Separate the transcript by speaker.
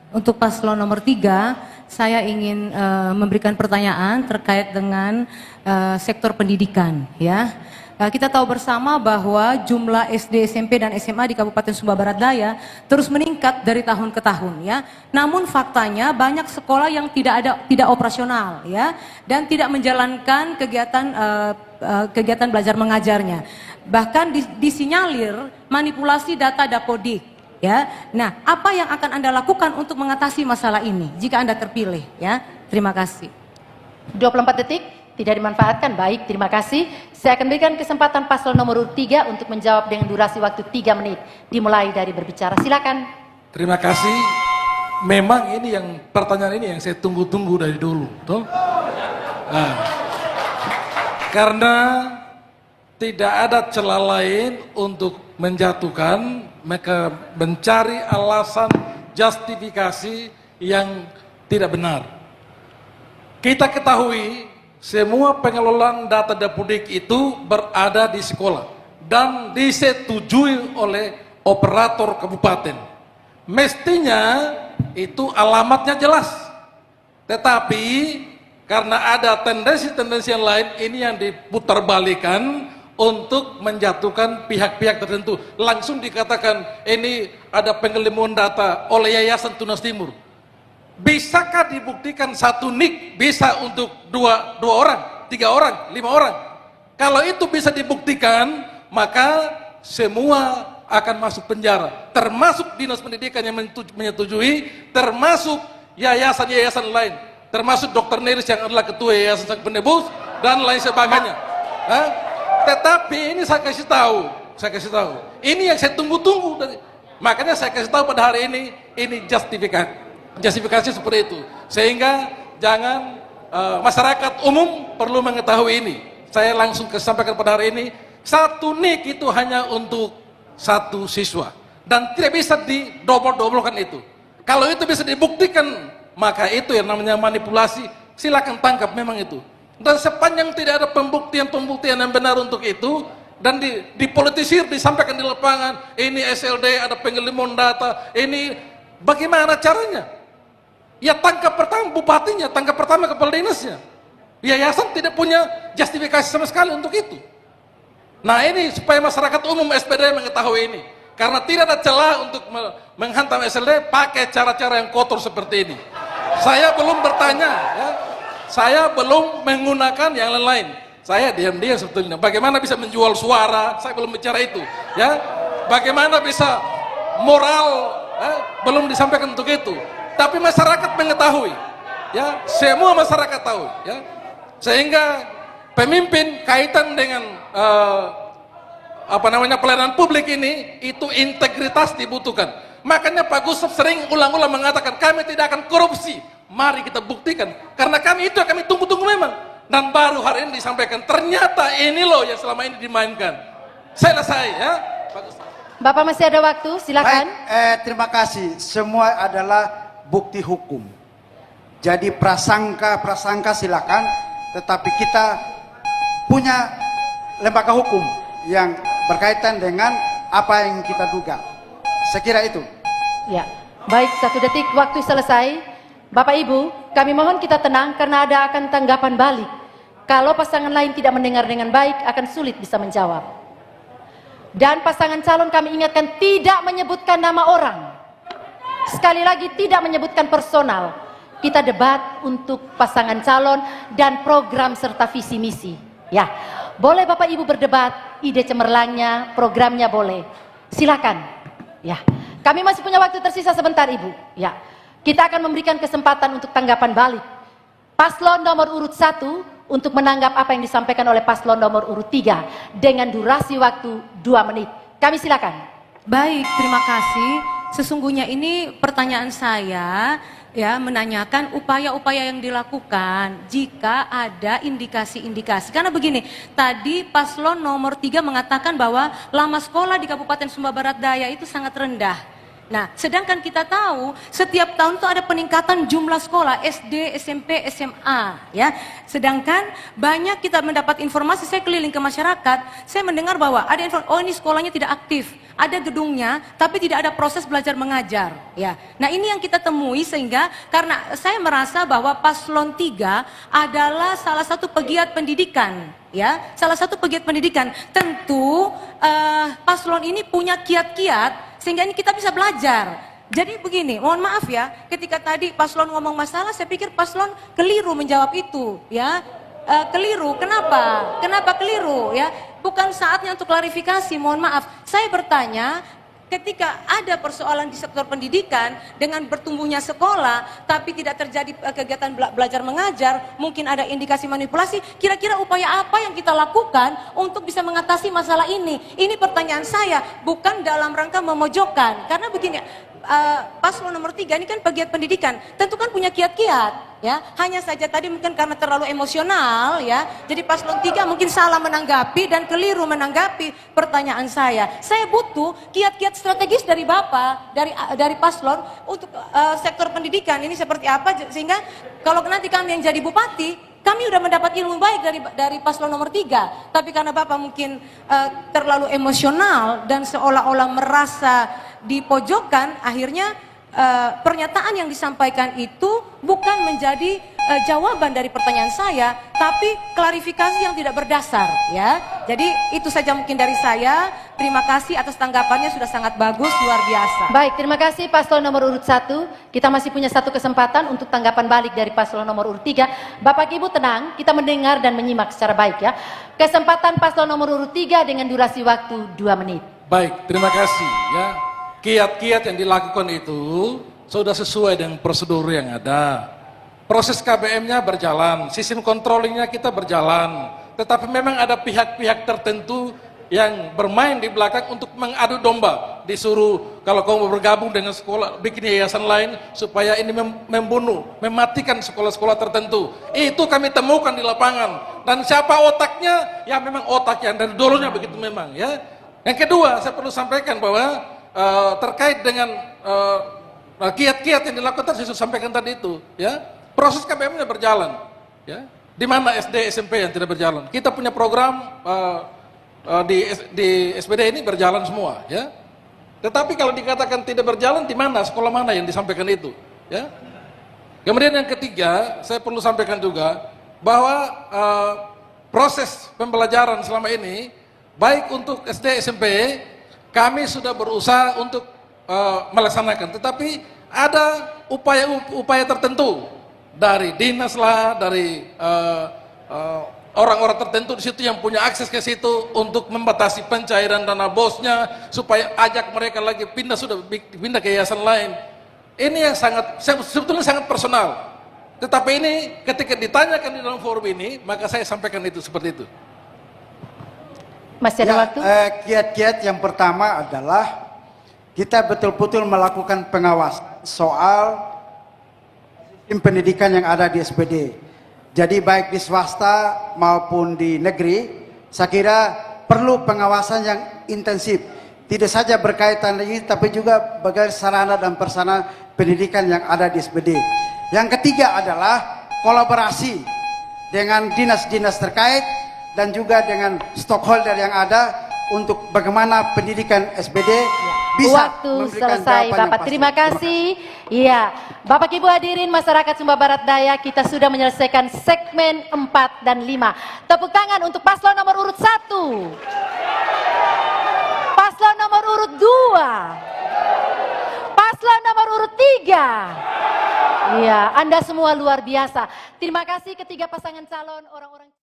Speaker 1: Untuk paslon nomor 3, saya ingin memberikan pertanyaan terkait dengan sektor pendidikan, ya. Kita tahu bersama bahwa jumlah SD, SMP dan SMA di Kabupaten Sumba Barat Daya terus meningkat dari tahun ke tahun, ya. Namun faktanya banyak sekolah yang tidak operasional, ya, dan tidak menjalankan kegiatan belajar mengajarnya. Bahkan disinyalir manipulasi data Dapodik, ya. Nah, apa yang akan Anda lakukan untuk mengatasi masalah ini jika Anda terpilih, ya? Terima kasih.
Speaker 2: 24 detik. Tidak dimanfaatkan. Baik, terima kasih. Saya akan berikan kesempatan paslon nomor urut 3 untuk menjawab dengan durasi waktu 3 menit. Dimulai dari berbicara. Silakan.
Speaker 3: Terima kasih. Memang ini yang pertanyaan ini yang saya tunggu-tunggu dari dulu, betul? Nah, karena tidak ada celah lain untuk menjatuhkan, maka mencari alasan justifikasi yang tidak benar. Kita ketahui semua pengelolaan data Dapodik itu berada di sekolah dan disetujui oleh operator kabupaten. Mestinya itu alamatnya jelas. Tetapi karena ada tendensi-tendensi yang lain, ini yang diputarbalikan untuk menjatuhkan pihak-pihak tertentu. Langsung dikatakan ini ada penggelembungan data oleh Yayasan Tunas Timur. Bisakah dibuktikan satu NIK bisa untuk dua orang, 3 orang, 5 orang? Kalau itu bisa dibuktikan, maka semua akan masuk penjara, termasuk dinas pendidikan yang menyetujui, termasuk yayasan-yayasan lain, termasuk Dr. Neris yang adalah ketua Yayasan Sang Penebus dan lain sebagainya. Tetapi ini saya kasih tahu, ini yang saya tunggu-tunggu. Makanya saya kasih tahu pada hari ini justifikasi seperti itu, sehingga jangan masyarakat umum perlu mengetahui ini. Saya langsung sampaikan pada hari ini, satu NIK itu hanya untuk satu siswa dan tidak bisa didobol-dobolkan itu. Kalau itu bisa dibuktikan, maka itu yang namanya manipulasi. Silakan tangkap memang itu. Dan sepanjang tidak ada pembuktian yang benar untuk itu dan dipolitisir, disampaikan di lapangan, ini SLD ada penggelembungan data, ini bagaimana caranya? Ya tangkap pertama bupatinya, tangkap pertama kepala dinasnya. Yayasan tidak punya justifikasi sama sekali untuk itu. Nah ini supaya masyarakat umum SPD mengetahui ini. Karena tidak ada celah untuk menghantam SLD pakai cara-cara yang kotor seperti ini. Saya belum bertanya, ya. Saya belum menggunakan yang lain-lain. Saya diam-diam sebetulnya. Bagaimana bisa menjual suara? Saya belum bicara itu, ya. Bagaimana bisa moral? Belum disampaikan untuk itu. Tapi masyarakat mengetahui, ya, semua masyarakat tahu, ya, sehingga pemimpin kaitan dengan pelayanan publik ini itu integritas dibutuhkan. Makanya Pak Gustaf sering ulang-ulang mengatakan kami tidak akan korupsi. Mari kita buktikan, karena kami itu kami tunggu-tunggu memang. Dan baru hari ini disampaikan ternyata ini loh yang selama ini dimainkan. Selesai, ya, Pak Gustaf.
Speaker 2: Bapak masih ada waktu, silakan.
Speaker 4: Baik, terima kasih. Semua adalah bukti hukum. Jadi prasangka silakan, tetapi kita punya lembaga hukum yang berkaitan dengan apa yang kita duga. Sekira itu.
Speaker 2: Ya, baik, 1 detik waktu selesai. Bapak Ibu, kami mohon kita tenang karena ada akan tanggapan balik. Kalau pasangan lain tidak mendengar dengan baik, akan sulit bisa menjawab. Dan pasangan calon kami ingatkan tidak menyebutkan nama orang. Sekali lagi tidak menyebutkan personal. Kita debat untuk pasangan calon dan program serta visi misi. Ya, boleh Bapak Ibu berdebat, ide cemerlangnya, programnya boleh. Silakan. Ya, kami masih punya waktu tersisa sebentar Ibu. Ya, kita akan memberikan kesempatan untuk tanggapan balik. Paslon nomor urut 1 untuk menanggap apa yang disampaikan oleh paslon nomor urut 3 dengan durasi waktu 2 menit. Kami silakan.
Speaker 1: Baik, terima kasih. Sesungguhnya ini pertanyaan saya, ya, menanyakan upaya-upaya yang dilakukan jika ada indikasi-indikasi. Karena begini, tadi paslon nomor 3 mengatakan bahwa lama sekolah di Kabupaten Sumba Barat Daya itu sangat rendah. Nah, sedangkan kita tahu setiap tahun itu ada peningkatan jumlah sekolah SD, SMP, SMA, ya. Sedangkan banyak kita mendapat informasi, saya keliling ke masyarakat, saya mendengar bahwa ada informasi, oh ini sekolahnya tidak aktif, ada gedungnya, tapi tidak ada proses belajar mengajar. Ya, nah ini yang kita temui sehingga karena saya merasa bahwa paslon 3 adalah salah satu pegiat pendidikan. Ya, salah satu pegiat pendidikan. Tentu paslon ini punya kiat-kiat sehingga ini kita bisa belajar. Jadi begini, mohon maaf ya, ketika tadi paslon ngomong masalah, saya pikir paslon keliru menjawab itu, ya. Keliru, kenapa? Kenapa keliru, ya? Bukan saatnya untuk klarifikasi, mohon maaf. Saya bertanya, ketika ada persoalan di sektor pendidikan dengan bertumbuhnya sekolah, tapi tidak terjadi kegiatan belajar mengajar, mungkin ada indikasi manipulasi, kira-kira upaya apa yang kita lakukan untuk bisa mengatasi masalah ini? Ini pertanyaan saya, bukan dalam rangka memojokkan, karena begini, paslon nomor 3 ini kan pegiat pendidikan, tentu kan punya kiat-kiat, ya. Hanya saja tadi mungkin karena terlalu emosional, ya. Jadi paslon 3 mungkin salah menanggapi dan keliru menanggapi pertanyaan saya. Saya butuh kiat-kiat strategis dari Bapak, dari paslon untuk sektor pendidikan ini seperti apa, sehingga kalau nanti kami yang jadi bupati, kami sudah mendapat ilmu baik dari paslon nomor 3, tapi karena Bapak mungkin terlalu emosional dan seolah-olah merasa dipojokkan, akhirnya pernyataan yang disampaikan itu bukan menjadi jawaban dari pertanyaan saya, tapi klarifikasi yang tidak berdasar, ya. Jadi itu saja mungkin dari saya. Terima kasih atas tanggapannya, sudah sangat bagus, luar biasa.
Speaker 2: Baik, terima kasih paslon nomor urut 1. Kita masih punya satu kesempatan untuk tanggapan balik dari paslon nomor urut 3. Bapak Ibu tenang, kita mendengar dan menyimak secara baik, ya. Kesempatan paslon nomor urut 3 dengan durasi waktu 2 menit.
Speaker 3: Baik, terima kasih, ya. Kiat-kiat yang dilakukan itu sudah sesuai dengan prosedur yang ada. Proses KBM-nya berjalan, sistem controllingnya kita berjalan. Tetapi memang ada pihak-pihak tertentu yang bermain di belakang untuk mengadu domba. Disuruh kalau kamu bergabung dengan sekolah, bikin yayasan lain supaya ini membunuh, mematikan sekolah-sekolah tertentu. Itu kami temukan di lapangan. Dan siapa otaknya? Ya memang otak yang dari dulunya begitu memang, ya. Yang kedua, saya perlu sampaikan bahwa terkait dengan kiat-kiat yang dilakukan saya sudah sampaikan tadi itu, ya. Proses KBM-nya berjalan, ya. Di mana SD, SMP yang tidak berjalan? Kita punya program di SPD ini berjalan semua, ya. Tetapi kalau dikatakan tidak berjalan, di mana sekolah mana yang disampaikan itu, ya. Kemudian yang ketiga, saya perlu sampaikan juga bahwa proses pembelajaran selama ini baik untuk SD, SMP, kami sudah berusaha untuk melaksanakan, tetapi ada upaya tertentu dari dinas lah, dari orang-orang tertentu di situ yang punya akses ke situ untuk membatasi pencairan dana bosnya supaya ajak mereka lagi pindah ke yayasan lain. Ini yang sebetulnya sangat personal. Tetapi ini ketika ditanyakan di dalam forum ini, maka saya sampaikan itu seperti itu.
Speaker 2: Masih ada waktu?
Speaker 4: Kiat-kiat yang pertama adalah kita betul-betul melakukan pengawasan soal sistem pendidikan yang ada di SPD. Jadi baik di swasta maupun di negeri, saya kira perlu pengawasan yang intensif. Tidak saja berkaitan ini, tapi juga bagaimana sarana dan prasarana pendidikan yang ada di SPD. Yang ketiga adalah kolaborasi dengan dinas-dinas terkait dan juga dengan stakeholder yang ada untuk bagaimana pendidikan SPD bisa
Speaker 2: Waktu
Speaker 4: memberikan
Speaker 2: selesai,
Speaker 4: jawaban yang
Speaker 2: Bapak.
Speaker 4: pasti.
Speaker 2: Terima kasih. Iya, Bapak Ibu hadirin masyarakat Sumba Barat Daya, kita sudah menyelesaikan segmen 4 dan 5. Tepuk tangan untuk paslon nomor urut 1. Paslon nomor urut 2. Paslon nomor urut 3. Iya, Anda semua luar biasa. Terima kasih ketiga pasangan calon orang-orang